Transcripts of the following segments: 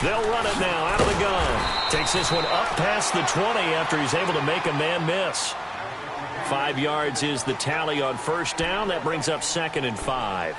They'll run it now out of the gun. Takes this one up past the 20 after he's able to make a man miss. 5 yards is the tally on first down. That brings up 2nd and 5.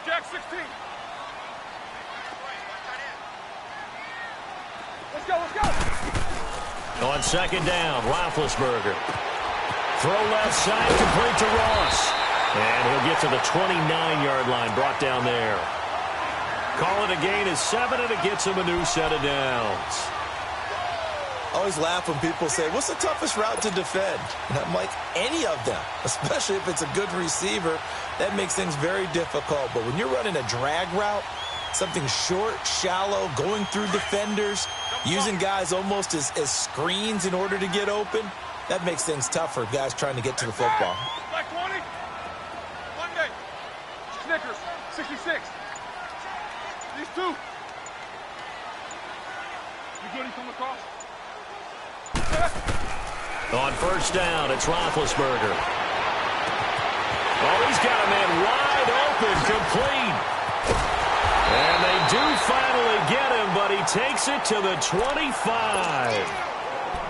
Jack 16. Let's go. On second down, Roethlisberger. Throw left side, complete to Ross. And he'll get to the 29-yard line, brought down there. Call it a gain of 7, and it gets him a new set of downs. I always laugh when people say, what's the toughest route to defend? And I'm like, any of them, especially if it's a good receiver. That makes things very difficult. But when you're running a drag route, something short, shallow, going through defenders, using guys almost as screens in order to get open, that makes things tough for guys trying to get to the football. Black 20. Monday. Snickers. 66. These two. You good? He come across? On first down, it's Roethlisberger. Oh, he's got a man wide open, complete. And they do finally get him, but he takes it to the 25.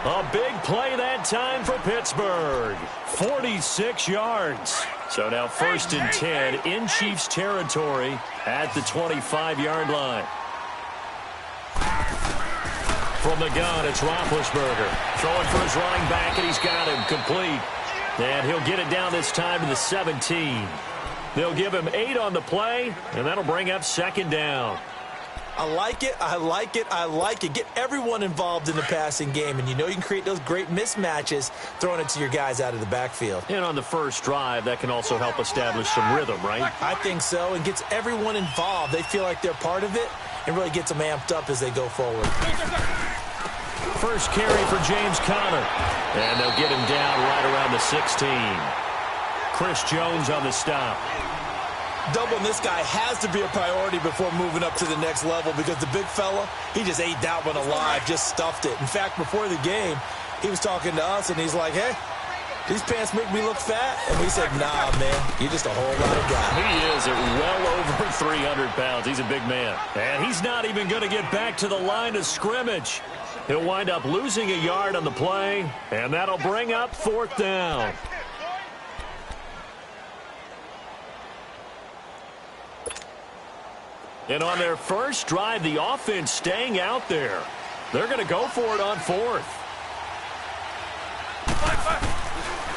A big play that time for Pittsburgh. 46 yards. So now 1st and 10 in Chiefs territory at the 25-yard line. From the gun, it's Roethlisberger. Throwing for his running back, and he's got him complete. And he'll get it down this time to the 17. They'll give him 8 on the play, and that'll bring up 2nd down. I like it, I like it, I like it. Get everyone involved in the passing game, and you know you can create those great mismatches throwing it to your guys out of the backfield. And on the first drive, that can also help establish some rhythm, right? I think so, and gets everyone involved. They feel like they're part of it, and really gets them amped up as they go forward. First carry for James Conner. And they'll get him down right around the 16. Chris Jones on the stop. Doubling this guy has to be a priority before moving up to the next level because the big fella, he just ate that one alive, just stuffed it. In fact, before the game, he was talking to us, and he's like, hey, these pants make me look fat? And we said, nah, man, you're just a whole lot of guy. He is at well over 300 pounds. He's a big man. And he's not even going to get back to the line of scrimmage. He'll wind up losing a yard on the play, and that'll bring up 4th down. And on their first drive, the offense staying out there. They're going to go for it on 4th.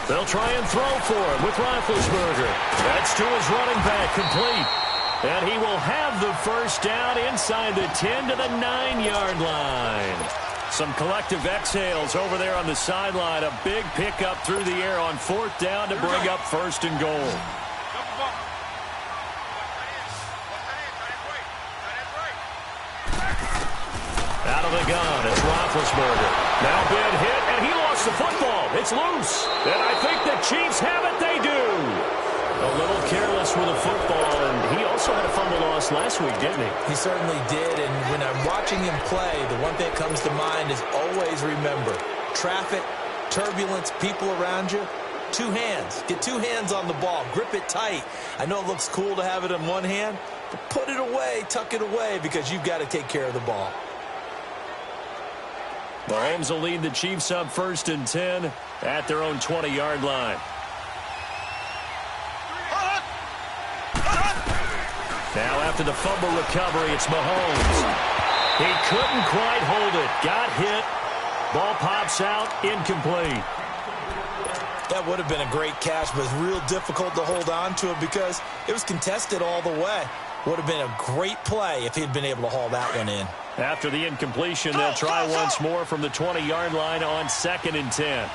They'll try and throw for him with Roethlisberger. That's to his running back, complete. And he will have the first down inside the 10 to the 9-yard line. Some collective exhales over there on the sideline. A big pickup through the air on 4th down to bring up 1st and goal. Out of the gun, it's Roethlisberger. Now big hit, and he lost the football. It's loose. And I think the Chiefs have it. They do. A little careless with the football, and he also had a fumble loss last week, didn't he? He certainly did, and when I'm watching him play, the one thing that comes to mind is always remember, traffic, turbulence, people around you, 2 hands. Get 2 hands on the ball. Grip it tight. I know it looks cool to have it in one hand, but put it away, tuck it away, because you've got to take care of the ball. Mahomes will lead the Chiefs up 1st and 10 at their own 20-yard line. Now after the fumble recovery, it's Mahomes. He couldn't quite hold it. Got hit. Ball pops out. Incomplete. That would have been a great catch, but it's real difficult to hold on to it because it was contested all the way. Would have been a great play if he'd been able to haul that one in. After the incompletion, they'll try once more from the 20-yard line on 2nd and 10.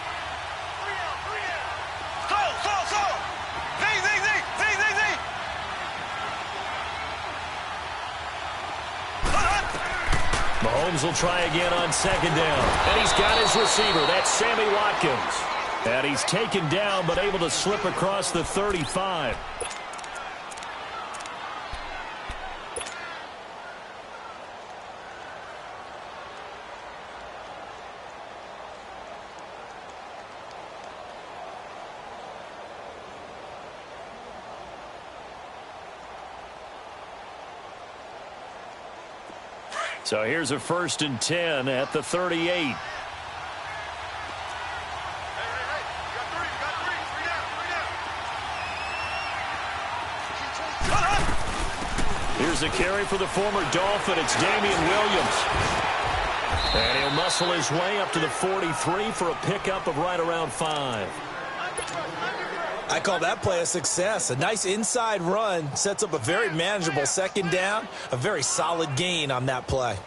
Mahomes will try again on 2nd down. And he's got his receiver. That's Sammy Watkins. And he's taken down but able to slip across the 35. So here's a 1st and 10 at the 38. Here's a carry for the former Dolphin. It's Damian Williams. And he'll muscle his way up to the 43 for a pickup of right around 5. I call that play a success. A nice inside run sets up a very manageable 2nd down. A very solid gain on that play.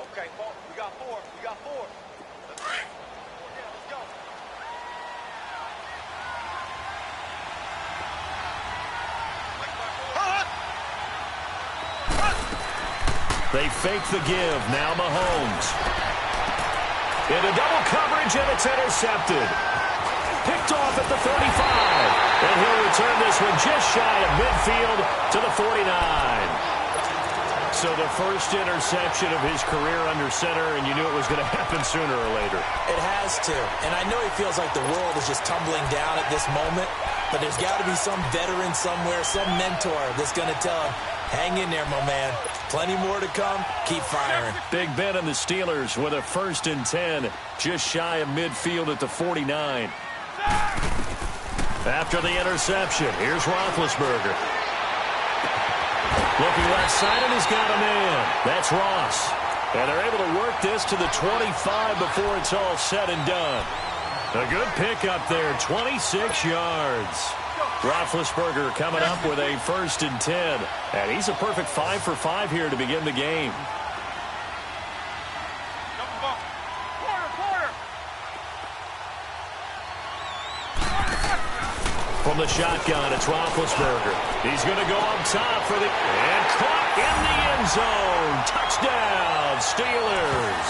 Okay, we got 4. We got 4. Let's go. They fake the give. Now Mahomes. Into double coverage, and it's intercepted. Picked off at the 35. And he'll return this one just shy of midfield to the 49. So the first interception of his career under center, and you knew it was going to happen sooner or later. It has to. And I know he feels like the world is just tumbling down at this moment, but there's got to be some veteran somewhere, some mentor that's going to tell him, hang in there, my man. Plenty more to come. Keep firing. Big Ben and the Steelers with a 1st and 10, just shy of midfield at the 49. After the interception, here's Roethlisberger. Looking left side, and he's got a man. That's Ross. And they're able to work this to the 25 before it's all said and done. A good pickup there, 26 yards. Roethlisberger coming up with a 1st and 10. And he's a perfect 5 for 5 here to begin the game. From the shotgun, it's Roethlisberger. He's going to go up top for the... And caught in the end zone. Touchdown, Steelers.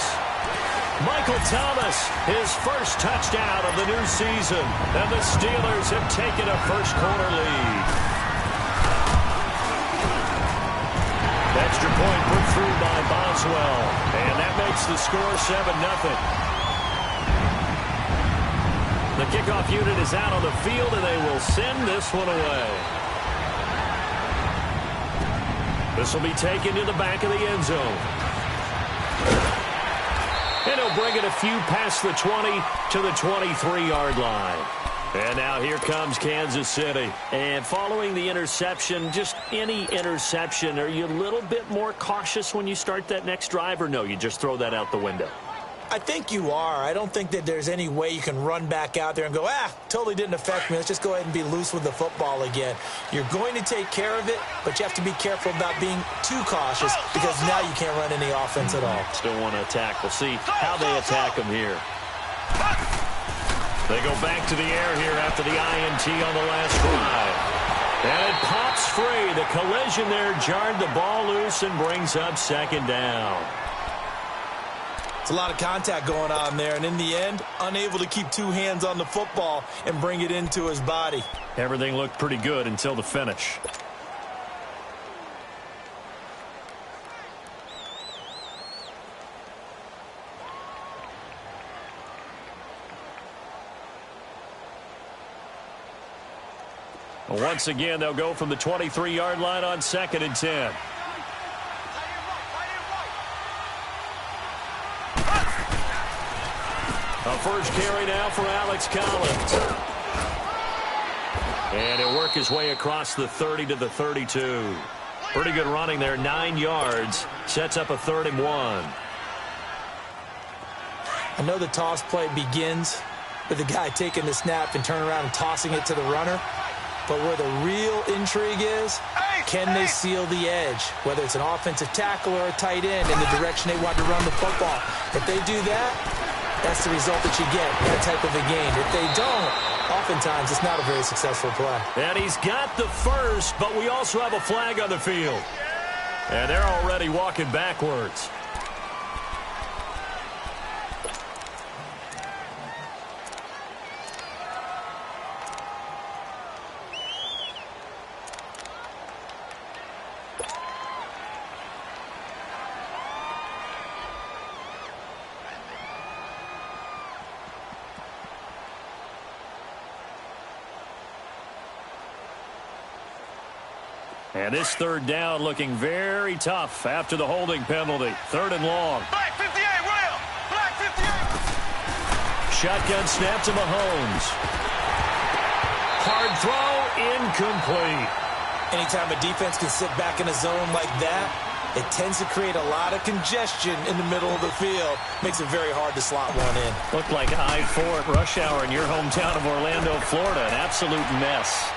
Michael Thomas, his first touchdown of the new season. And the Steelers have taken a first-quarter lead. Extra point put through by Boswell. And that makes the score 7-0. The kickoff unit is out on the field, and they will send this one away. This will be taken to the back of the end zone. And he'll bring it a few past the 20 to the 23-yard line. And now here comes Kansas City. And following the interception, just any interception, are you a little bit more cautious when you start that next drive, or no, you just throw that out the window? I think you are. I don't think that there's any way you can run back out there and go, totally didn't affect me. Let's just go ahead and be loose with the football again. You're going to take care of it, but you have to be careful about being too cautious because now you can't run any offense at all. Still want to attack. We'll see how they attack them here. They go back to the air here after the INT on the last drive. And it pops free. The collision there jarred the ball loose and brings up 2nd down. It's a lot of contact going on there, and in the end, unable to keep 2 hands on the football and bring it into his body. Everything looked pretty good until the finish. Once again, they'll go from the 23-yard line on 2nd and 10. A first carry now for Alex Collins. And he'll work his way across the 30 to the 32. Pretty good running there, 9 yards. Sets up a 3rd and 1. I know the toss play begins with the guy taking the snap and turning around and tossing it to the runner. But where the real intrigue is, can they seal the edge, whether it's an offensive tackle or a tight end in the direction they want to run the football. If they do that, that's the result that you get, that type of a game. If they don't, oftentimes it's not a very successful play. And he's got the first, but we also have a flag on the field. And they're already walking backwards. And this third down looking very tough after the holding penalty. Third and long. Black 58, Will! Black 58! Shotgun snap to Mahomes. Hard throw, incomplete. Anytime a defense can sit back in a zone like that, it tends to create a lot of congestion in the middle of the field. Makes it very hard to slot one in. Looked like I-4 at rush hour in your hometown of Orlando, Florida. An absolute mess.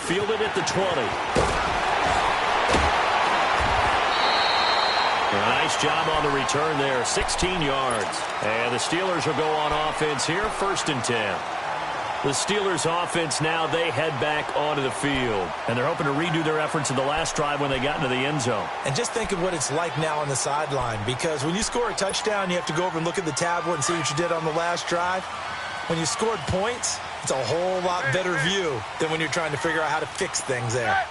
Fielded at the 20. Nice job on the return there. 16 yards. And the Steelers will go on offense here. 1st and 10. The Steelers offense now, they head back onto the field. And they're hoping to redo their efforts in the last drive when they got into the end zone. And just think of what it's like now on the sideline. Because when you score a touchdown, you have to go over and look at the tablet and see what you did on the last drive. When you scored points, it's a whole lot better view than when you're trying to figure out how to fix things there.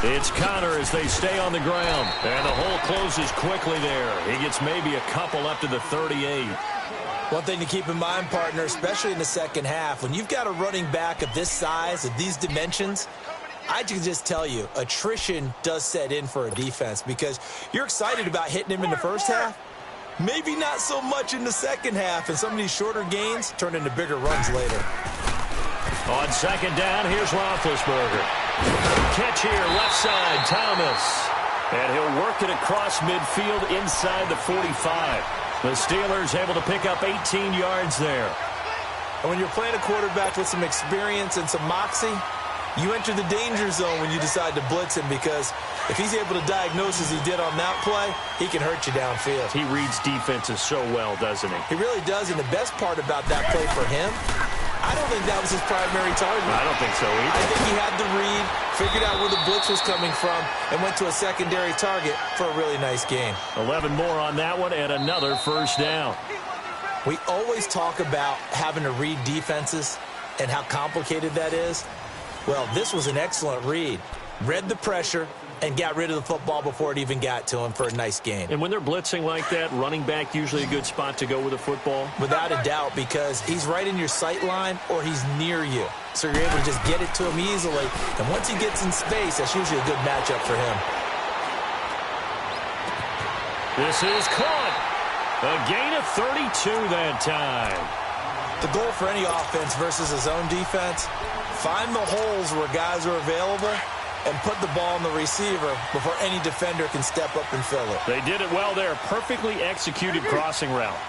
It's Connor as they stay on the ground. And the hole closes quickly there. He gets maybe a couple up to the 38. One thing to keep in mind, partner, especially in the second half, when you've got a running back of this size, of these dimensions, I can just tell you, attrition does set in for a defense because you're excited about hitting him in the first half. Maybe not so much in the second half, and some of these shorter gains turn into bigger runs later. On second down, here's Roethlisberger. Catch here, left side, Thomas. And he'll work it across midfield inside the 45. The Steelers able to pick up 18 yards there. And when you're playing a quarterback with some experience and some moxie, you enter the danger zone when you decide to blitz him because if he's able to diagnose as he did on that play, he can hurt you downfield. He reads defenses so well, doesn't he? He really does, and the best part about that play for him, I don't think that was his primary target. I don't think so either. I think he had the read, figured out where the blitz was coming from, and went to a secondary target for a really nice gain. 11 more on that one and another first down. We always talk about having to read defenses and how complicated that is. Well, this was an excellent read. Read the pressure and got rid of the football before it even got to him for a nice gain. And when they're blitzing like that, running back usually a good spot to go with the football? Without a doubt, because he's right in your sight line or he's near you. So you're able to just get it to him easily. And once he gets in space, that's usually a good matchup for him. This is caught. A gain of 32 that time. The goal for any offense versus a zone defense, find the holes where guys are available and put the ball on the receiver before any defender can step up and fill it. They did it well there. Perfectly executed crossing route.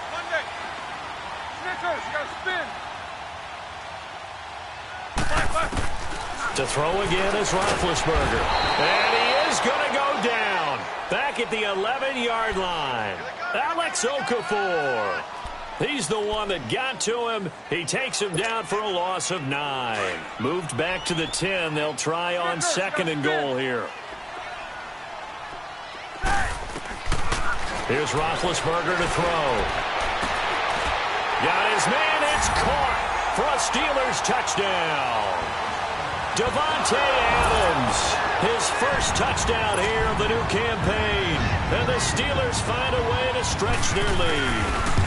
To throw again is Roethlisberger. And he is going to go down. Back at the 11-yard line. Alex Okafor. He's the one that got to him. He takes him down for a loss of 9. Moved back to the 10. They'll try on second and goal here. Here's Roethlisberger to throw. Got his man. It's caught for a Steelers touchdown. Davante Adams, his first touchdown here of the new campaign. And the Steelers find a way to stretch their lead.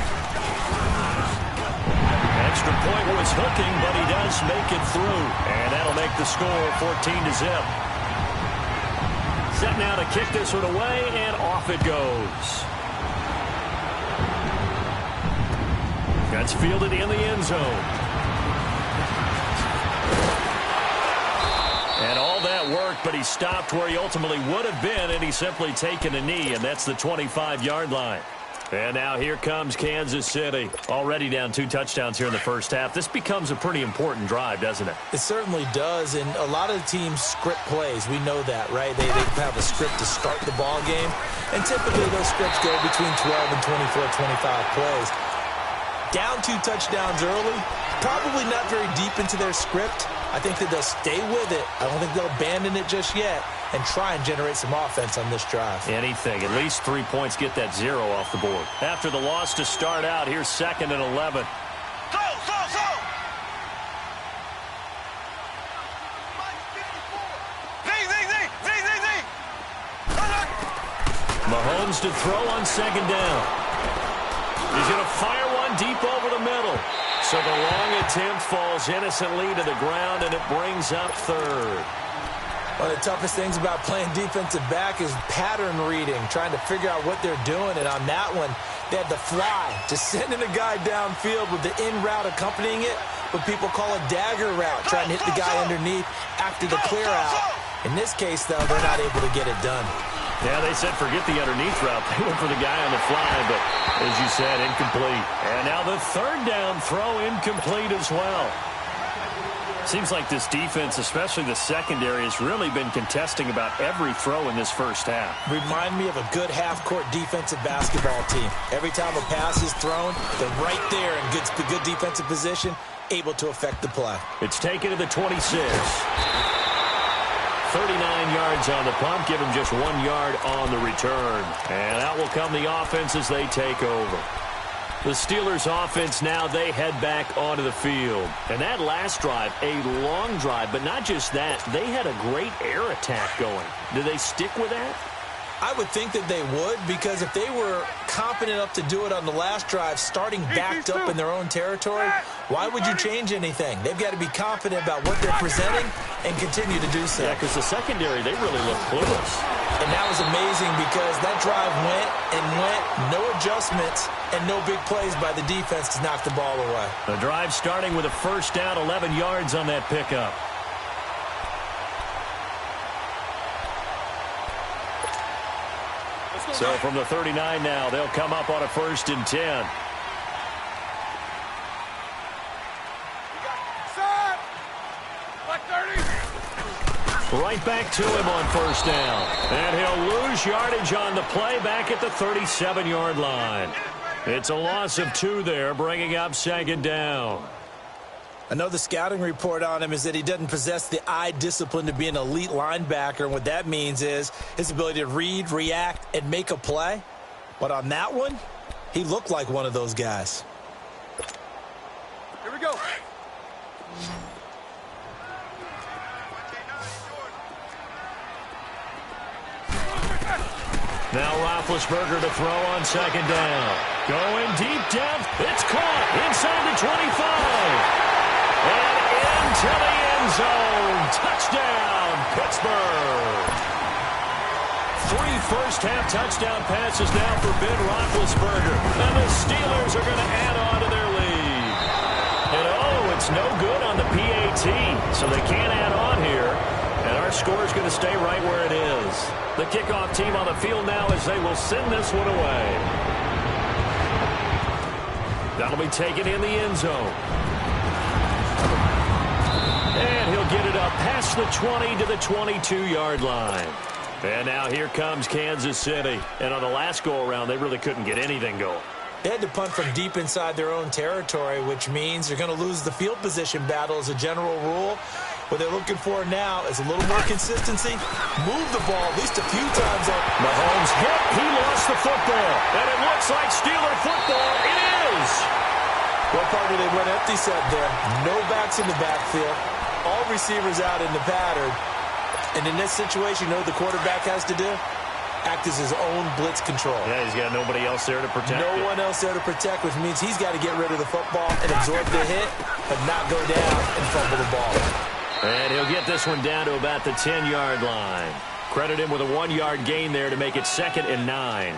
Extra point was hooking, but he does make it through. And that'll make the score 14-0. Set now to kick this one away, and off it goes. That's fielded in the end zone. And all that worked, but he stopped where he ultimately would have been, and he's simply taken a knee, and that's the 25-yard line. And now here comes Kansas City. Already down 2 touchdowns here in the first half. This becomes a pretty important drive, doesn't it? It certainly does, and a lot of the teams script plays. We know that, right? They have a script to start the ball game, and typically those scripts go between 12 and 24, 25 plays. Down 2 touchdowns early, probably not very deep into their script. I think that they'll stay with it. I don't think they'll abandon it just yet and try and generate some offense on this drive. Anything. At least 3 points, get that 0 off the board. After the loss to start out, here's 2nd and 11. Mahomes to throw on 2nd down. He's going to fire one deep over the middle. So the long attempt falls innocently to the ground, and it brings up 3rd. One of the toughest things about playing defensive back is pattern reading, trying to figure out what they're doing. And on that one, they had the fly, just sending a guy downfield with the in route accompanying it, what people call a dagger route, trying to hit the guy underneath after the clear out. In this case, though, they're not able to get it done. Yeah, they said forget the underneath route. They went for the guy on the fly, but as you said, incomplete. And now the 3rd down throw incomplete as well. Seems like this defense, especially the secondary, has really been contesting about every throw in this first half. Remind me of a good half-court defensive basketball team. Every time a pass is thrown, they're right there in good defensive position, able to affect the play. It's taken to the 26. 39 yards on the punt, give him just 1 yard on the return. And out will come the offense as they take over. The Steelers offense now, they head back onto the field. And that last drive, a long drive, but not just that, they had a great air attack going. Do they stick with that? I would think that they would, because if they were confident enough to do it on the last drive, starting backed up in their own territory, why would you change anything? They've got to be confident about what they're presenting and continue to do so. Yeah, because the secondary, they really look clueless. And that was amazing because that drive went and went, no adjustments, and no big plays by the defense to knock the ball away. The drive starting with a 1st down, 11 yards on that pickup. So from the 39 now, they'll come up on a 1st and 10. Right back to him on 1st down. And he'll lose yardage on the play back at the 37-yard line. It's a loss of 2 there, bringing up 2nd down. I know the scouting report on him is that he doesn't possess the eye discipline to be an elite linebacker. And what that means is his ability to read, react, and make a play. But on that one, he looked like one of those guys. Here we go. Now Roethlisberger to throw on 2nd down. Going deep down. It's caught inside the 25. And into the end zone. Touchdown, Pittsburgh. 3 first-half touchdown passes now for Ben Roethlisberger. And the Steelers are going to add on to their lead. And it's no good on the PAT, so they can't add on here. And our score is going to stay right where it is. The kickoff team on the field now as they will send this one away. That'll be taken in the end zone. And he'll get it up past the 20 to the 22-yard line. And now here comes Kansas City. And on the last go-around, they really couldn't get anything going. They had to punt from deep inside their own territory, which means they're going to lose the field position battle as a general rule. What they're looking for now is a little more consistency. Move the ball at least a few times. Mahomes hit. He lost the football. And it looks like Steeler football. It is. What part did they went empty set there? No backs in the backfield. All receivers out in the pattern. And in this situation, you know what the quarterback has to do? Act as his own blitz control. Yeah, he's got nobody else there to protect. No one else there to protect, which means he's got to get rid of the football and absorb the hit, but not go down and fumble the ball. And he'll get this one down to about the 10-yard line. Credit him with a 1-yard gain there to make it 2nd and 9.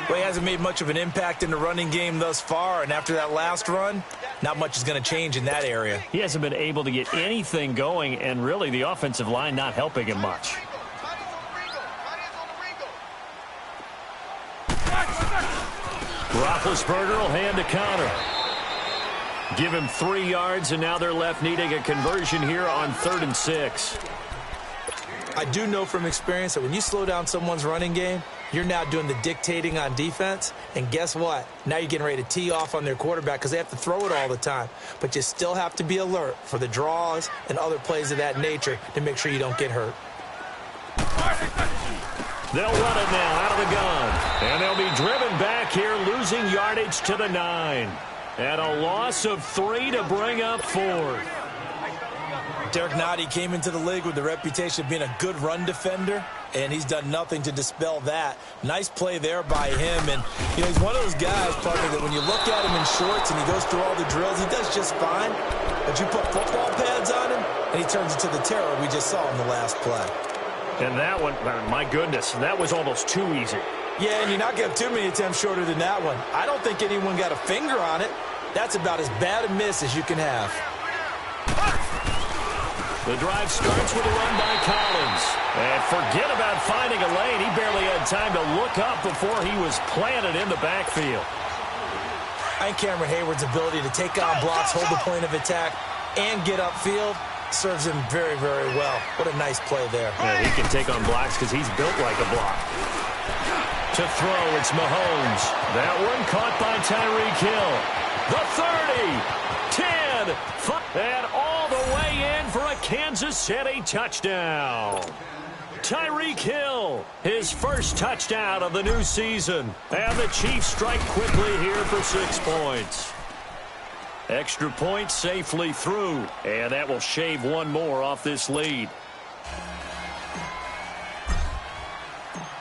Well, he hasn't made much of an impact in the running game thus far, and after that last run, not much is going to change in that area. He hasn't been able to get anything going, and really the offensive line not helping him much. Roethlisberger will hand to counter. Give him 3 yards, and now they're left needing a conversion here on 3rd and 6. I do know from experience that when you slow down someone's running game, you're now doing the dictating on defense. And guess what? Now you're getting ready to tee off on their quarterback because they have to throw it all the time. But you still have to be alert for the draws and other plays of that nature to make sure you don't get hurt. They'll run it now out of the gun. And they'll be driven back here, losing yardage to the 9. And a loss of 3 to bring up 4. Derek Nottie came into the league with the reputation of being a good run defender, and he's done nothing to dispel that. Nice play there by him. And, you know, he's one of those guys, partner, that when you look at him in shorts and he goes through all the drills, he does just fine. But you put football pads on him, and he turns into the terror we just saw in the last play. And that one, my goodness, that was almost too easy. Yeah, and you're not going to have too many attempts shorter than that one. I don't think anyone got a finger on it. That's about as bad a miss as you can have. The drive starts with a run by Collins. And forget about finding a lane. He barely had time to look up before he was planted in the backfield. I think Cameron Hayward's ability to take on blocks, hold the point of attack, and get upfield serves him very, very well. What a nice play there. Yeah, he can take on blocks because he's built like a block. To throw, it's Mahomes. That one caught by Tyreek Hill. The 30, 10, 5, and all the way in for a Kansas City touchdown. Tyreek Hill, his first touchdown of the new season. And the Chiefs strike quickly here for 6 points. Extra point safely through, and that will shave one more off this lead.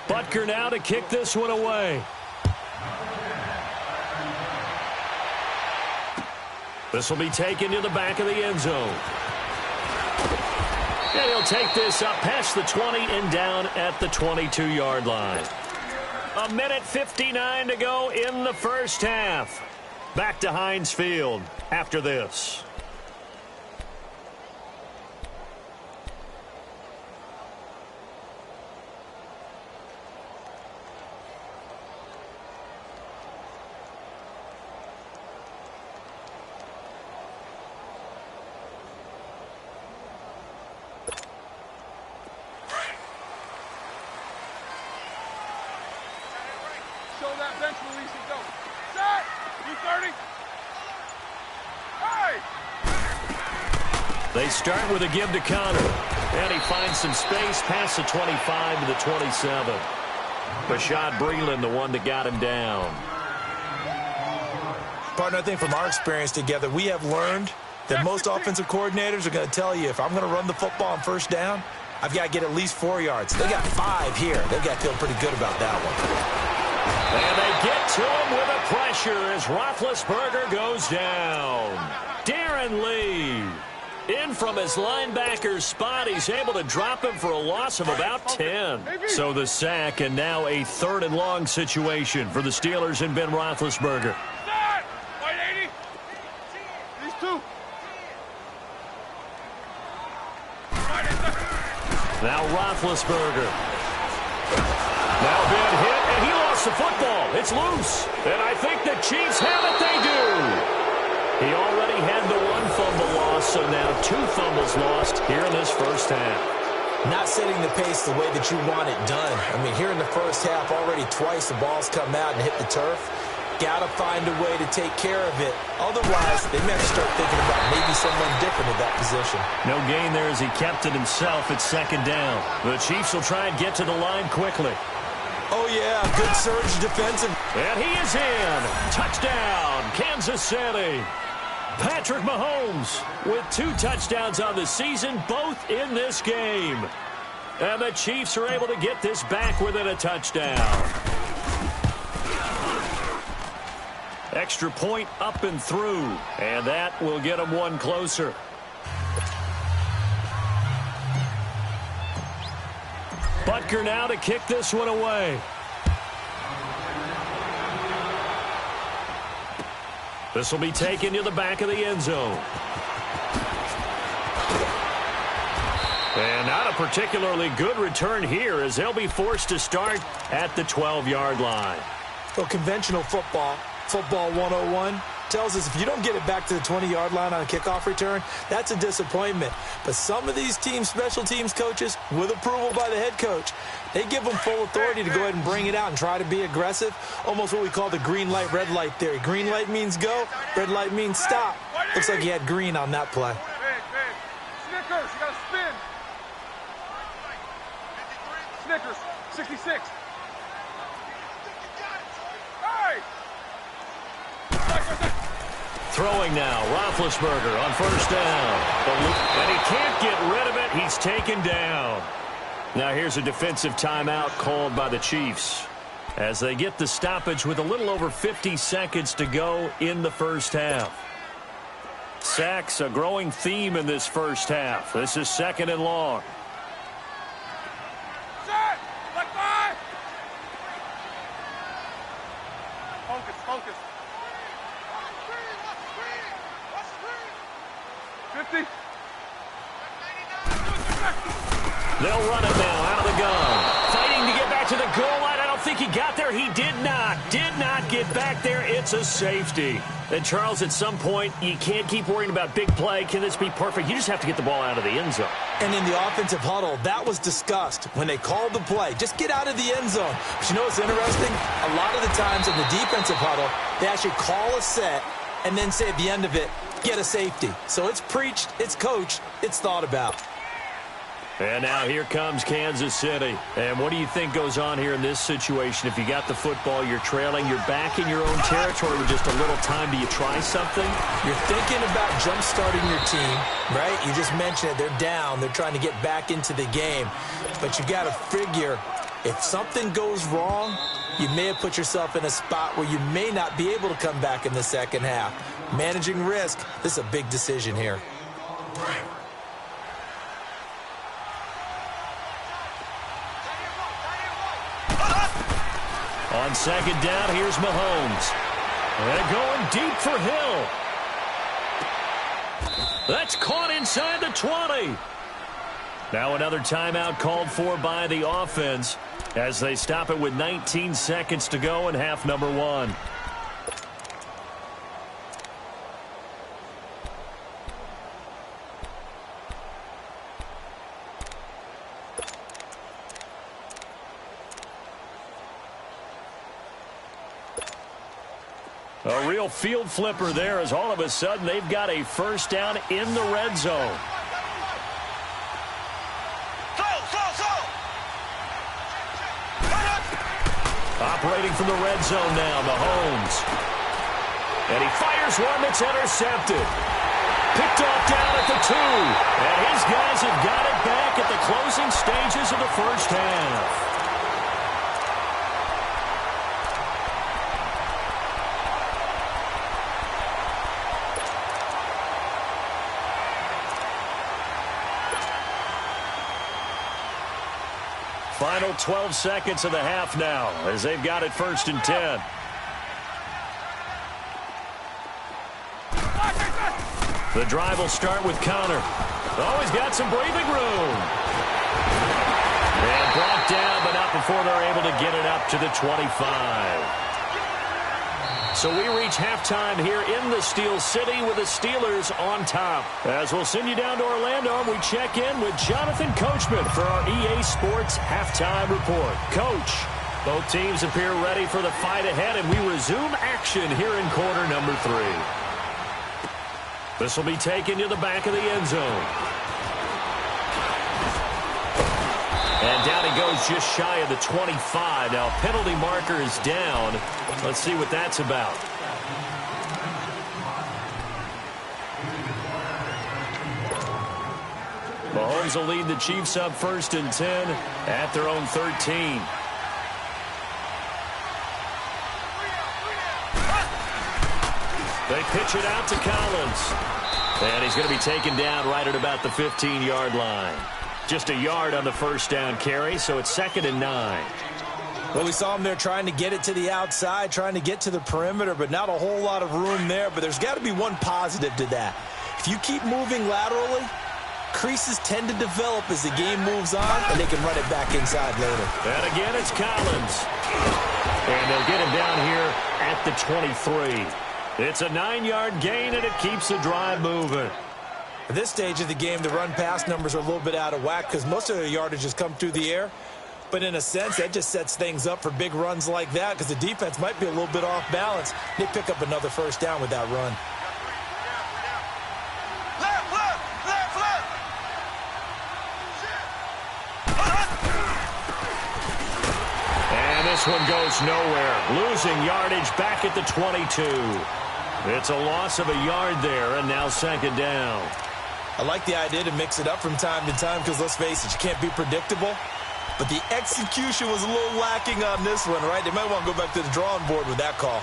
Butker now to kick this one away. This will be taken to the back of the end zone. And he'll take this up past the 20 and down at the 22-yard line. 1:59 to go in the first half. Back to Heinz Field after this. Show that bench release and go. Set! You 30. Hey! They start with a give to Connor. And he finds some space past the 25 to the 27. Bashad Breeland, the one that got him down. Partner, I think from our experience together, we have learned that most offensive coordinators are going to tell you, if I'm going to run the football on first down, I've got to get at least 4 yards. They got 5 here. They've got to feel pretty good about that one. And they get to him with a pressure as Roethlisberger goes down. Darren Lee, in from his linebacker spot. He's able to drop him for a loss of about 10. So the sack, and now a 3rd and long situation for the Steelers and Ben Roethlisberger. White 80. These 2. Now Roethlisberger. Now Ben hit, and he lost the football. It's loose. And I think the Chiefs have it. They do. He already had the 1 fumble loss, so now 2 fumbles lost here in this first half. Not setting the pace the way that you want it done. I mean, here in the first half, already twice the ball's come out and hit the turf. Got to find a way to take care of it. Otherwise, they may have to start thinking about maybe someone different in that position. No gain there as he kept it himself at 2nd down. The Chiefs will try and get to the line quickly. Oh, yeah, good surge defensive. And he is in. Touchdown, Kansas City. Patrick Mahomes with 2 touchdowns on the season, both in this game. And the Chiefs are able to get this back within a touchdown. Extra point up and through, and that will get them 1 closer. Butker now to kick this one away. This will be taken to the back of the end zone. And not a particularly good return here as they'll be forced to start at the 12-yard line. Well, conventional football 101, tells us if you don't get it back to the 20-yard line on a kickoff return, that's a disappointment. But some of these teams, special teams coaches, with approval by the head coach, they give them full authority to go ahead and bring it out and try to be aggressive, almost what we call the green light, red light theory. Green light means go, red light means stop. Looks like he had green on that play. Snickers, you got to spin. Snickers, 66. Hey! Throwing now, Roethlisberger on first down. And he can't get rid of it. He's taken down. Now here's a defensive timeout called by the Chiefs as they get the stoppage with a little over 50 seconds to go in the first half. Sacks, a growing theme in this first half. This is 2nd and long. Set! Let five! Focus, focus. 50. They'll run it now out of the gun. Fighting to get back to the goal line. I don't think he got there. He did not get back there. It's a safety. And, Charles, at some point, you can't keep worrying about big play. Can this be perfect? You just have to get the ball out of the end zone. And in the offensive huddle, that was discussed when they called the play. Just get out of the end zone. But you know what's interesting? A lot of the times in the defensive huddle, they actually call a set and then say at the end of it, get a safety. So it's preached, it's coached, it's thought about. And now here comes Kansas City. And what do you think goes on here in this situation? If you got the football, you're trailing, you're back in your own territory with just a little time. Do you try something? You're thinking about jump-starting your team, right? You just mentioned it. They're down. They're trying to get back into the game. But you got to figure, if something goes wrong, you may have put yourself in a spot where you may not be able to come back in the second half. Managing risk, this is a big decision here. On 2nd down, here's Mahomes. And going deep for Hill. That's caught inside the 20. Now another timeout called for by the offense as they stop it with 19 seconds to go in half number 1. A real field flipper there as all of a sudden they've got a first down in the red zone. Operating from the red zone now, Mahomes. And he fires one that's intercepted. Picked off down at the 2. And his guys have got it back at the closing stages of the first half. Final 12 seconds of the half now as they've got it 1st and 10. The drive will start with Connor. Always got some breathing room. And brought down, but not before they're able to get it up to the 25. So we reach halftime here in the Steel City with the Steelers on top. As we'll send you down to Orlando, we check in with Jonathan Coachman for our EA Sports Halftime Report. Coach, both teams appear ready for the fight ahead, and we resume action here in quarter number 3. This will be taken to the back of the end zone. And down he goes just shy of the 25. Now, penalty marker is down. Let's see what that's about. Mahomes will lead the Chiefs up 1st and 10 at their own 13. They pitch it out to Collins. And he's going to be taken down right at about the 15-yard line. Just a yard on the first down carry, so it's 2nd and 9. Well, we saw him there trying to get it to the outside, trying to get to the perimeter, but not a whole lot of room there. But there's got to be one positive to that. If you keep moving laterally, creases tend to develop as the game moves on, and they can run it back inside later. And again, it's Collins. And they'll get him down here at the 23. It's a 9-yard gain, and it keeps the drive moving. At this stage of the game, the run-pass numbers are a little bit out of whack because most of their yardage has come through the air. But in a sense, that just sets things up for big runs like that because the defense might be a little bit off balance. They pick up another first down with that run. And this one goes nowhere. Losing yardage back at the 22. It's a loss of a yard there, and now second down. I like the idea to mix it up from time to time because, let's face it, you can't be predictable. But the execution was a little lacking on this one, right? They might want to go back to the drawing board with that call.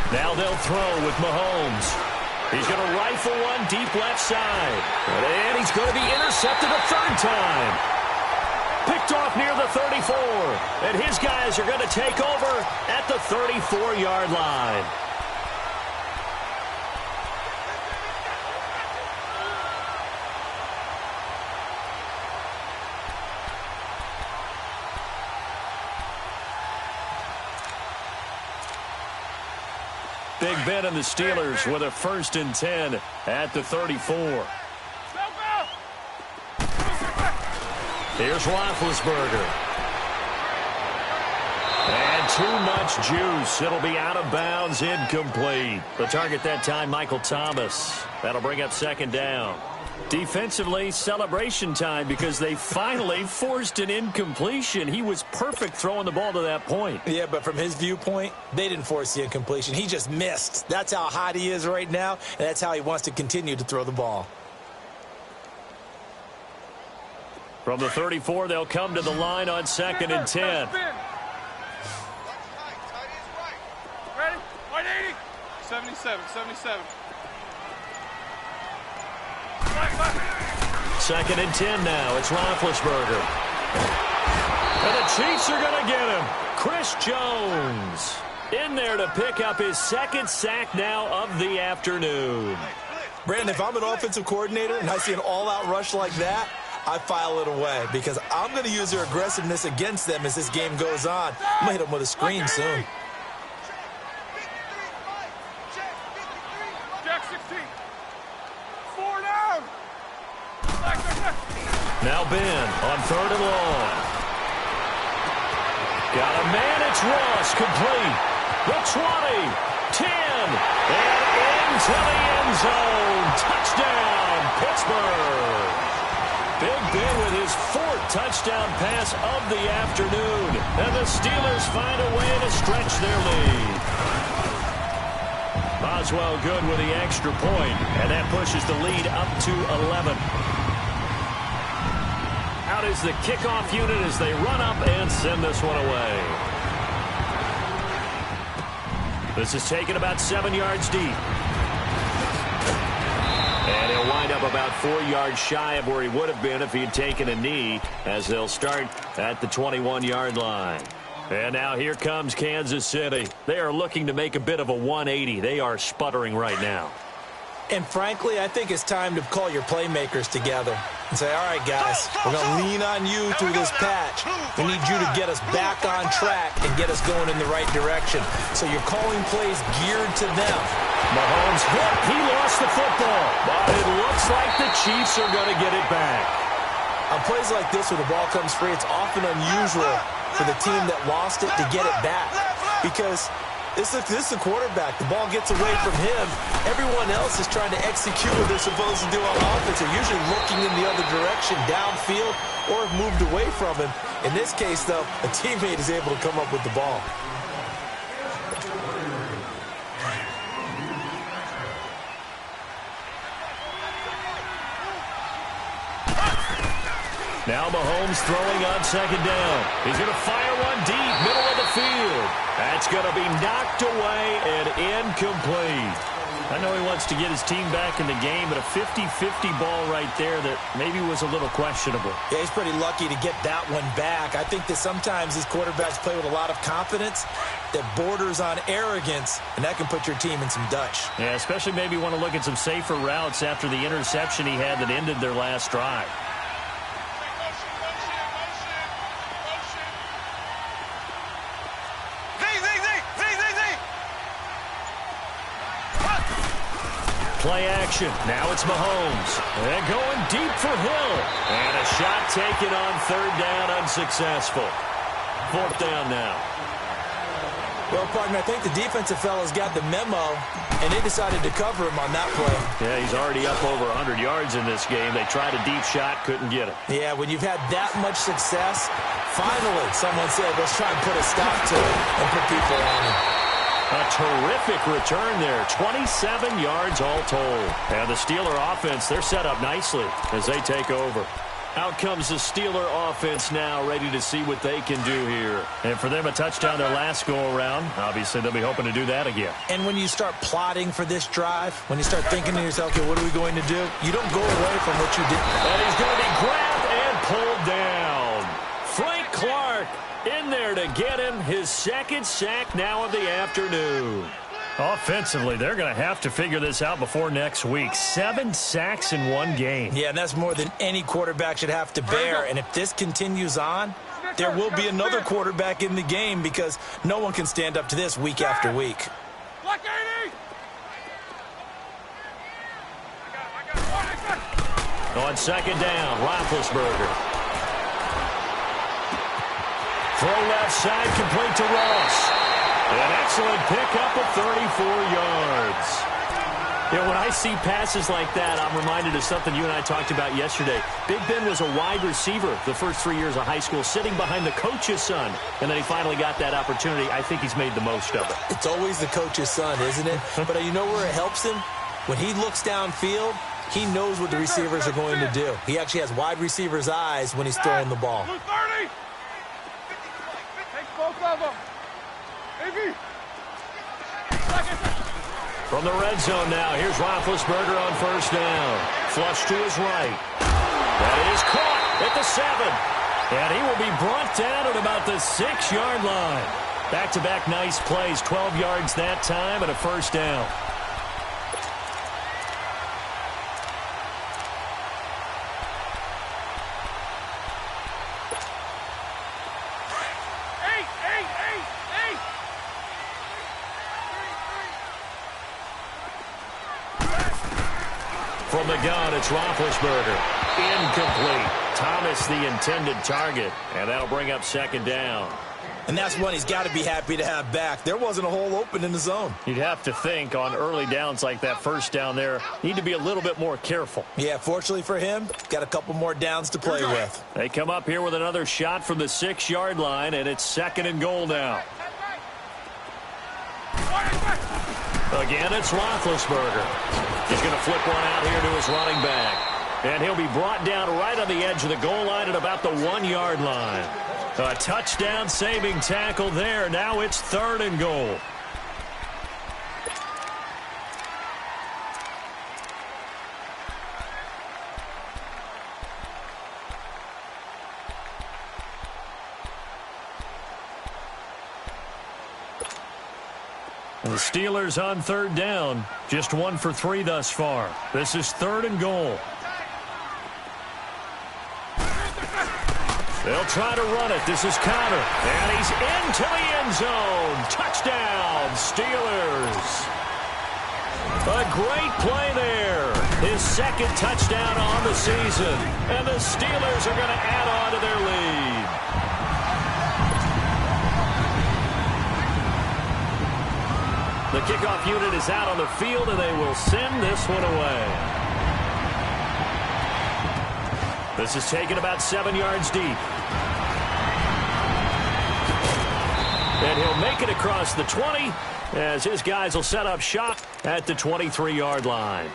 Now they'll throw with Mahomes. He's going to rifle one deep left side. And he's going to be intercepted a third time. Picked off near the 34. And his guys are going to take over at the 34-yard line. Big Ben and the Steelers with a 1st and 10 at the 34. Here's Roethlisberger. And too much juice. It'll be out of bounds, incomplete. The target that time, Michael Thomas. That'll bring up second down. Defensively, celebration time because they finally forced an incompletion. He was perfect throwing the ball to that point. Yeah, but from his viewpoint, they didn't force the incompletion. He just missed. That's how hot he is right now, and that's how he wants to continue to throw the ball. From the 34, they'll come to the line on 2nd and 10. Ready? 180. 77. 2nd and 10 now. It's Roethlisberger. And the Chiefs are going to get him. Chris Jones in there to pick up his 2nd sack now of the afternoon. Brandon, if I'm an offensive coordinator and I see an all-out rush like that, I file it away because I'm going to use their aggressiveness against them as this game goes on. I'm going to hit them with a screen soon. Jack 16. 4 down. Now Ben on 3rd and long. Got a man, it's Ross, complete. The 20, 10, and into the end zone. Touchdown, Pittsburgh. Big Ben with his 4th touchdown pass of the afternoon. And the Steelers find a way to stretch their lead. Boswell good with the extra point, and that pushes the lead up to 11. Out is the kickoff unit as they run up and send this one away. This is taken about 7 yards deep. And he'll wind up about 4 yards shy of where he would have been if he had taken a knee, as they'll start at the 21-yard line. And now here comes Kansas City. They are looking to make a bit of a 180. They are sputtering right now. And frankly, I think it's time to call your playmakers together and say, all right, guys, we're going to lean on you through this patch. We need you to get us back on track and get us going in the right direction. So you're calling plays geared to them. Mahomes hit. He lost the football. But it looks like the Chiefs are going to get it back. On plays like this where the ball comes free, it's often unusual for the team that lost it to get it back. Because this is the quarterback. The ball gets away from him. Everyone else is trying to execute what they're supposed to do on offense. They're usually looking in the other direction, downfield, or have moved away from him. In this case, though, a teammate is able to come up with the ball. Now Mahomes throwing on 2nd down. He's going to fire one deep, middle of the field. That's going to be knocked away and incomplete. I know he wants to get his team back in the game, but a 50-50 ball right there that maybe was a little questionable. Yeah, he's pretty lucky to get that one back. I think that sometimes these quarterbacks play with a lot of confidence that borders on arrogance, and that can put your team in some Dutch. Yeah, especially maybe want to look at some safer routes after the interception he had that ended their last drive. Play action. Now it's Mahomes. And going deep for Hill. And a shot taken on third down, unsuccessful. Fourth down now. Well, partner, I think the defensive fellas got the memo, and they decided to cover him on that play. Yeah, he's already up over 100 yards in this game. They tried a deep shot, couldn't get it. Yeah, when you've had that much success, finally someone said, let's try and put a stop to it and put people on him. A terrific return there. 27 yards all told. And the Steeler offense, they're set up nicely as they take over. Out comes the Steeler offense now, ready to see what they can do here. And for them, a touchdown their last go-around. Obviously, they'll be hoping to do that again. And when you start plotting for this drive, when you start thinking to yourself, okay, what are we going to do? You don't go away from what you did. And he's going to be grabbed and pulled down. Frank Clark in there to get him his second sack now of the afternoon. Offensively, they're going to have to figure this out before next week. 7 sacks in one game. Yeah, and that's more than any quarterback should have to bear. And if this continues on, there will be another quarterback in the game because no one can stand up to this week after week. On second down, Roethlisberger. Throw left side, complete to Ross. An excellent pickup of 34 yards. You know, when I see passes like that, I'm reminded of something you and I talked about yesterday. Big Ben was a wide receiver the first 3 years of high school, sitting behind the coach's son. And then he finally got that opportunity. I think he's made the most of it. It's always the coach's son, isn't it? But you know where it helps him? When he looks downfield, he knows what the receivers are going to do. He actually has wide receivers' eyes when he's throwing the ball. From the red zone now, here's Roethlisberger on first down. Flush to his right. That is caught at the 7. And he will be brought down at about the 6-yard line. Back-to-back nice plays, 12 yards that time and a first down. From the gun, it's Roethlisberger. Incomplete. Thomas the intended target. And that'll bring up second down. And that's one he's got to be happy to have back. There wasn't a hole open in the zone. You'd have to think on early downs like that first down there, need to be a little bit more careful. Yeah, fortunately for him, got a couple more downs to play with. They come up here with another shot from the 6-yard line, and it's second and goal now. Again, it's Roethlisberger. He's going to flip one out here to his running back. And he'll be brought down right on the edge of the goal line at about the 1-yard line. A touchdown-saving tackle there. Now it's third and goal. The Steelers on third down. Just 1 for 3 thus far. This is third and goal. They'll try to run it. This is Conner. And he's into the end zone. Touchdown, Steelers. A great play there. His second touchdown on the season. And the Steelers are going to add on to their lead. The kickoff unit is out on the field, and they will send this one away. This is taken about 7 yards deep. And he'll make it across the 20 as his guys will set up shop at the 23-yard line.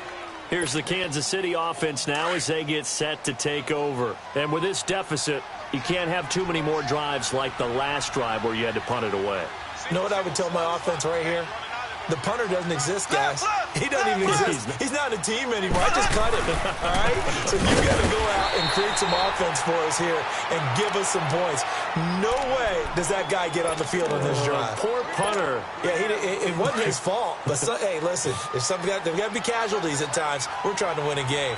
Here's the Kansas City offense now as they get set to take over. And with this deficit, you can't have too many more drives like the last drive where you had to punt it away. You know what I would tell my offense right here? The punter doesn't exist, guys. He doesn't even exist. He's not a team anymore. I just cut him, all right? So you got to go out and create some offense for us here and give us some points. No way does that guy get on the field on this drive. Poor punter. Yeah, it wasn't his fault. But, hey, listen, there's got to be casualties at times. We're trying to win a game.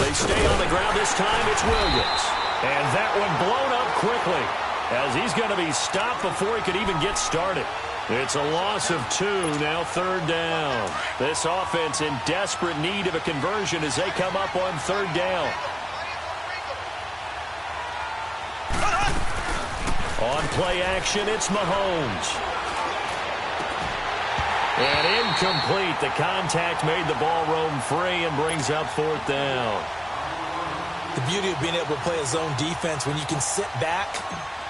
They stay on the ground this time. It's Williams. And that one blown up quickly, as he's going to be stopped before he could even get started. It's a loss of 2, now 3rd down. This offense in desperate need of a conversion as they come up on 3rd down. On play action, it's Mahomes. And incomplete. The contact made the ball roam free and brings up 4th down. The beauty of being able to play a zone defense, when you can sit back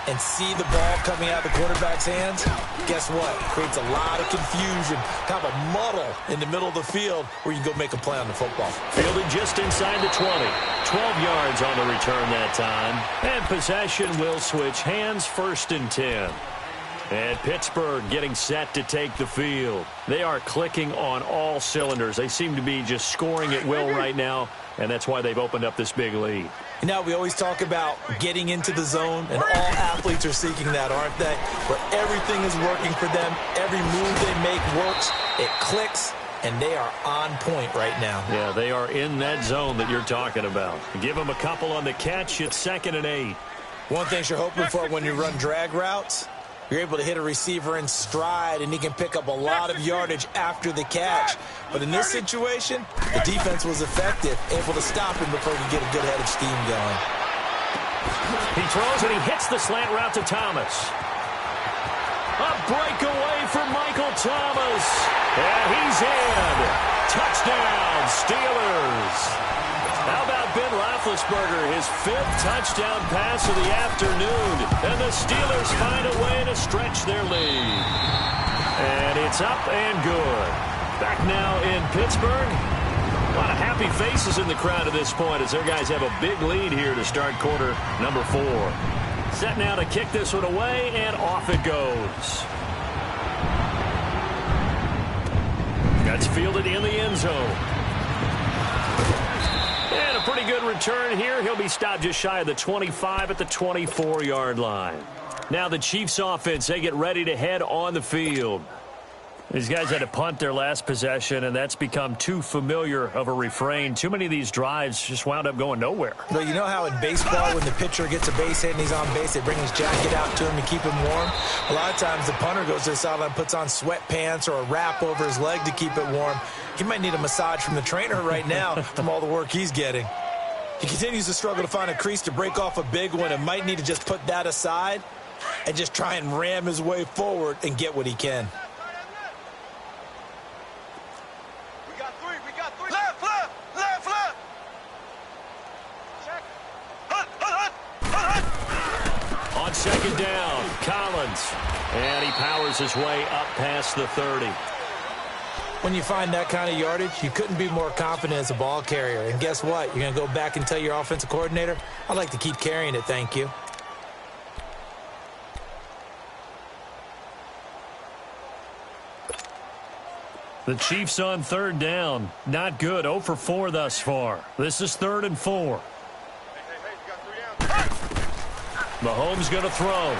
and see the ball coming out of the quarterback's hands, guess what? It creates a lot of confusion, kind of a muddle in the middle of the field where you can go make a play on the football. Fielded just inside the 20. 12 yards on the return that time. And possession will switch hands, 1st and 10. And Pittsburgh getting set to take the field. They are clicking on all cylinders. They seem to be just scoring at will right now, and that's why they've opened up this big lead. You know, we always talk about getting into the zone, and all athletes are seeking that, aren't they? Where everything is working for them. Every move they make works. It clicks, and they are on point right now. Yeah, they are in that zone that you're talking about. Give them a couple on the catch. It's 2nd and 8. One thing you're hoping for when you run drag routes, you're able to hit a receiver in stride, and he can pick up a lot of yardage after the catch. But in this situation, the defense was effective, able to stop him before he could get a good head of steam going. He throws, and he hits the slant route to Thomas. A breakaway for Michael Thomas. And he's in. Touchdown, Steelers. How about Ben Roethlisberger, his 5th touchdown pass of the afternoon. And the Steelers find a way to stretch their lead. And it's up and good. Back now in Pittsburgh. A lot of happy faces in the crowd at this point as their guys have a big lead here to start quarter number 4. Set now to kick this one away, and off it goes. That's fielded in the end zone. And a pretty good return here. He'll be stopped just shy of the 25 at the 24-yard line. Now the Chiefs offense, they get ready to head on the field. These guys had to punt their last possession, and that's become too familiar of a refrain. Too many of these drives just wound up going nowhere. But you know how in baseball, when the pitcher gets a base hit and he's on base, they bring his jacket out to him to keep him warm? A lot of times the punter goes to the sideline, puts on sweatpants or a wrap over his leg to keep it warm. He might need a massage from the trainer right now from all the work he's getting. He continues to struggle to find a crease to break off a big one and might need to just put that aside and just try and ram his way forward and get what he can. On 2nd down, Collins. And he powers his way up past the 30. When you find that kind of yardage, you couldn't be more confident as a ball carrier. And guess what? You're going to go back and tell your offensive coordinator, I'd like to keep carrying it, thank you. The Chiefs on 3rd down. Not good. 0 for 4 thus far. This is 3rd and 4. Mahomes going to throw.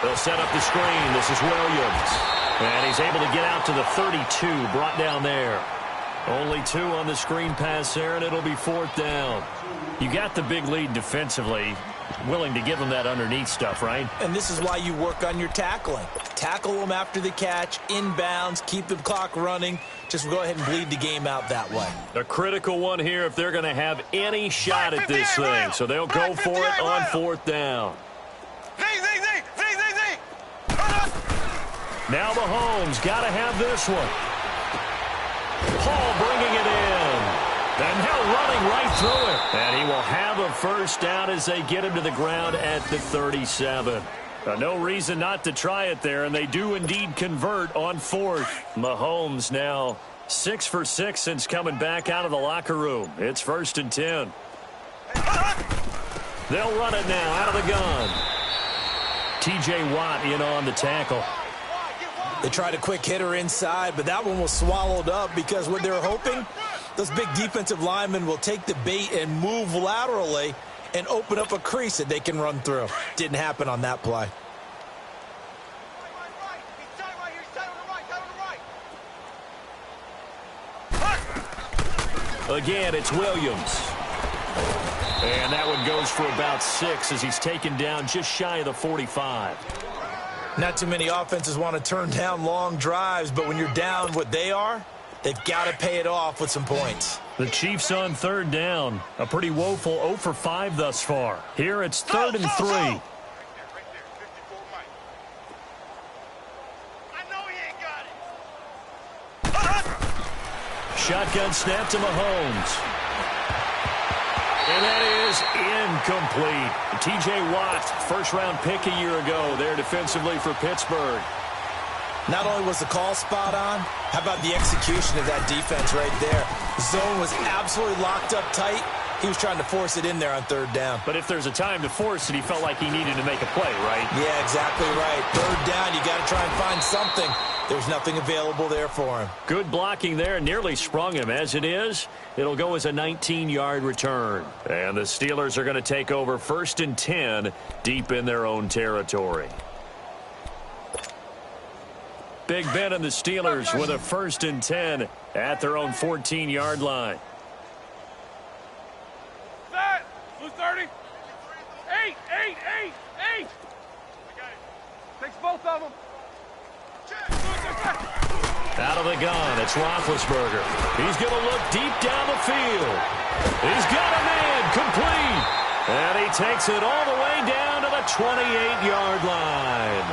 They'll set up the screen. This is Williams. And he's able to get out to the 32, brought down there. Only 2 on the screen pass there, and it'll be 4th down. You got the big lead defensively. Willing to give them that underneath stuff, right? And this is why you work on your tackling. Tackle them after the catch, inbounds, keep the clock running. Just go ahead and bleed the game out that way. A critical one here if they're going to have any shot at this thing. So they'll go for it on 4th down. Now Mahomes got to have this one. Paul bringing it in. And now running right through it. And he will have a first down as they get him to the ground at the 37. No reason not to try it there, and they do indeed convert on 4th. Mahomes now 6 for 6 since coming back out of the locker room. It's 1st and 10. They'll run it now out of the gun. T.J. Watt in on the tackle. They tried a quick hitter inside, but that one was swallowed up because what they're hoping, those big defensive linemen will take the bait and move laterally and open up a crease that they can run through. Didn't happen on that play. Again, it's Williams. And that one goes for about 6 as he's taken down just shy of the 45. Not too many offenses want to turn down long drives, but when you're down what they are, they've got to pay it off with some points. The Chiefs on 3rd down. A pretty woeful 0 for 5 thus far. Here it's 3rd and 3. Shotgun snap to Mahomes. And that is incomplete. T.J. Watt, first-round pick a year ago there defensively for Pittsburgh. Not only was the call spot on, how about the execution of that defense right there? Zone was absolutely locked up tight. He was trying to force it in there on 3rd down. But if there's a time to force it, he felt like he needed to make a play, right? Yeah, exactly right. 3rd down, you got to try and find something. There's nothing available there for him. Good blocking there, nearly sprung him. As it is, it'll go as a 19-yard return. And the Steelers are going to take over 1st and 10 deep in their own territory. Big Ben and the Steelers with a 1st and 10 at their own 14-yard line. Set! Blue 30. 8. Takes both of them. Out of the gun, it's Roethlisberger. He's going to look deep down the field. He's got a man, complete. And he takes it all the way down to the 28-yard line.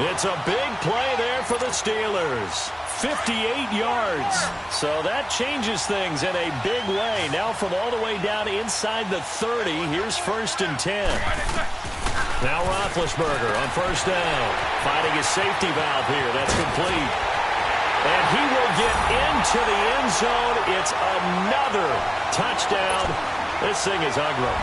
It's a big play there for the Steelers. 58 yards. So that changes things in a big way. Now from all the way down inside the 30, here's 1st and 10. Now Roethlisberger on 1st down. Finding his safety valve here. That's complete. And he will get into the end zone. It's another touchdown. This thing is ugly.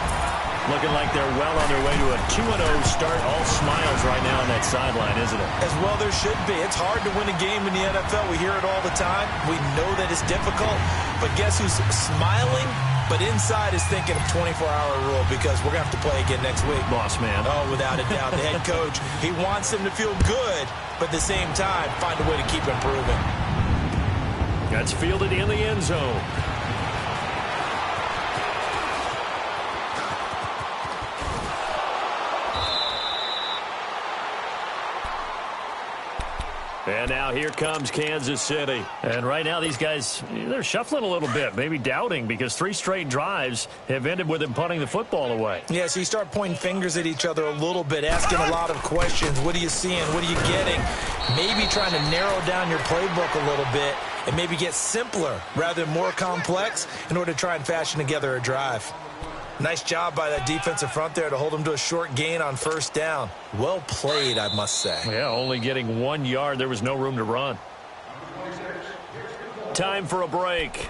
Looking like they're well on their way to a 2-0 start. All smiles right now on that sideline, isn't it? As well there should be. It's hard to win a game in the NFL. We hear it all the time. We know that it's difficult. But guess who's smiling? But inside is thinking of 24-hour rule because we're going to have to play again next week. Boss man. Oh, without a doubt. The head coach, he wants them to feel good, but at the same time, find a way to keep improving. That's fielded in the end zone. And now here comes Kansas City. And right now these guys, they're shuffling a little bit, maybe doubting because 3 straight drives have ended with them punting the football away. Yeah, so you start pointing fingers at each other a little bit, asking a lot of questions. What are you seeing? What are you getting? Maybe trying to narrow down your playbook a little bit and maybe get simpler rather than more complex in order to try and fashion together a drive. Nice job by that defensive front there to hold them to a short gain on 1st down. Well played, I must say. Yeah, only getting 1 yard. There was no room to run. Time for a break.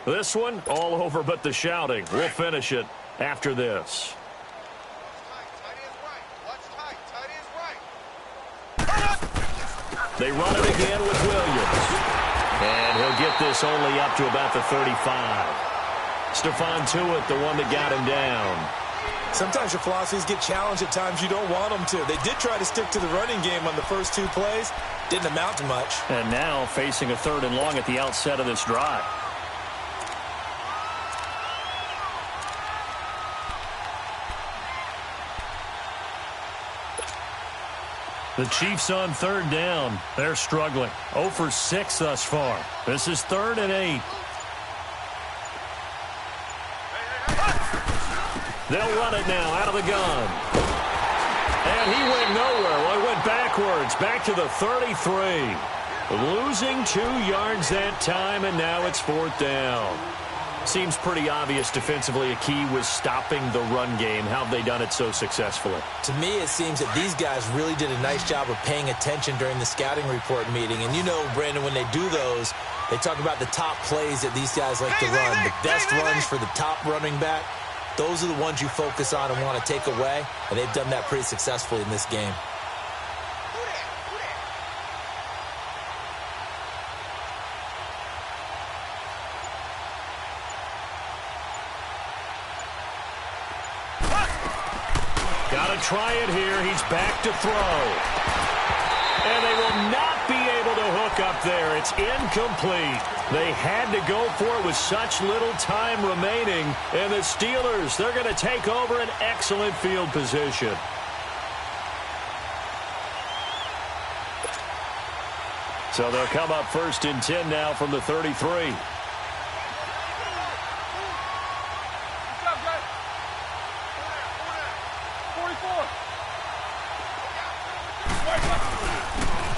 This one, all over but the shouting. We'll finish it after this. They run it again with Williams. And he'll get this only up to about the 35. Stephon Tuitt, the one that got him down. Sometimes your philosophies get challenged at times you don't want them to. They did try to stick to the running game on the first 2 plays. Didn't amount to much. And now facing a 3rd and long at the outset of this drive. The Chiefs on 3rd down. They're struggling. 0 for 6 thus far. This is 3rd and 8. They'll run it now out of the gun. And he went nowhere. Well, he went backwards. Back to the 33. Losing 2 yards that time, and now it's 4th down. Seems pretty obvious defensively a key was stopping the run game. How have they done it so successfully? To me, it seems that these guys really did a nice job of paying attention during the scouting report meeting. And you know, Brandon, when they do those, they talk about the top plays that these guys like to run. The best runs for the top running back. those are the ones you focus on and want to take away, and they've done that pretty successfully in this game. Got to try it here. He's back to throw. And they will not be able to hook up there. It's incomplete. They had to go for it with such little time remaining. And the Steelers, they're going to take over an excellent field position. So they'll come up 1st and 10 now from the 33.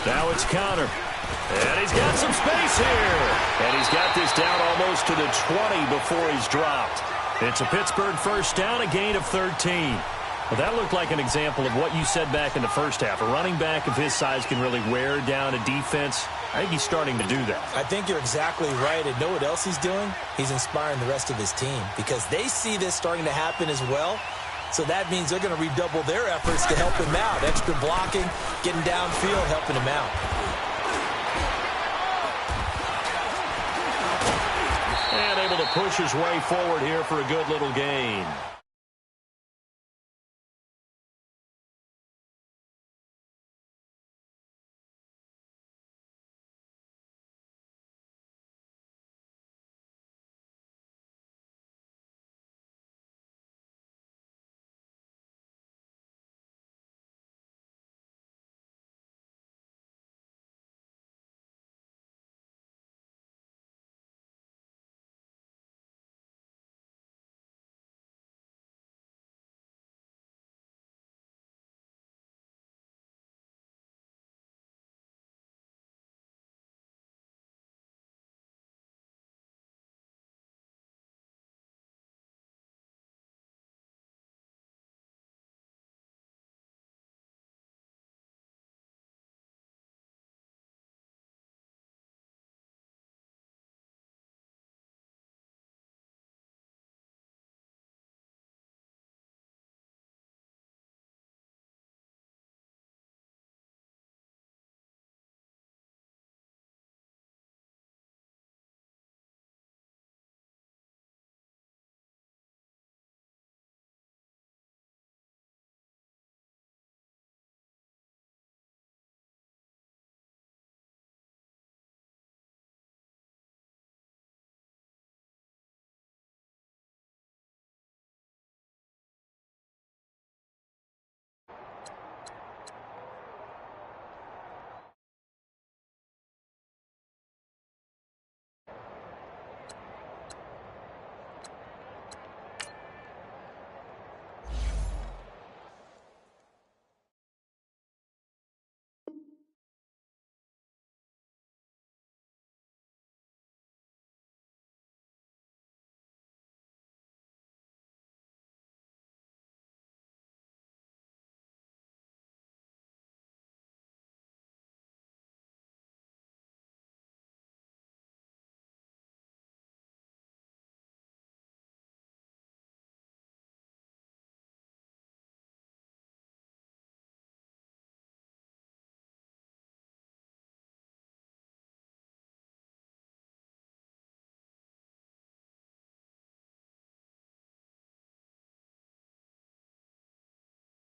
Now it's Connor. And he's got some space here. And he's got this down almost to the 20 before he's dropped. It's a Pittsburgh first down, a gain of 13. Well, that looked like an example of what you said back in the first half. A running back of his size can really wear down a defense. I think he's starting to do that. I think you're exactly right. And know what else he's doing? He's inspiring the rest of his team because they see this starting to happen as well. So that means they're going to redouble their efforts to help him out. Extra blocking, getting downfield, helping him out. And able to push his way forward here for a good little gain.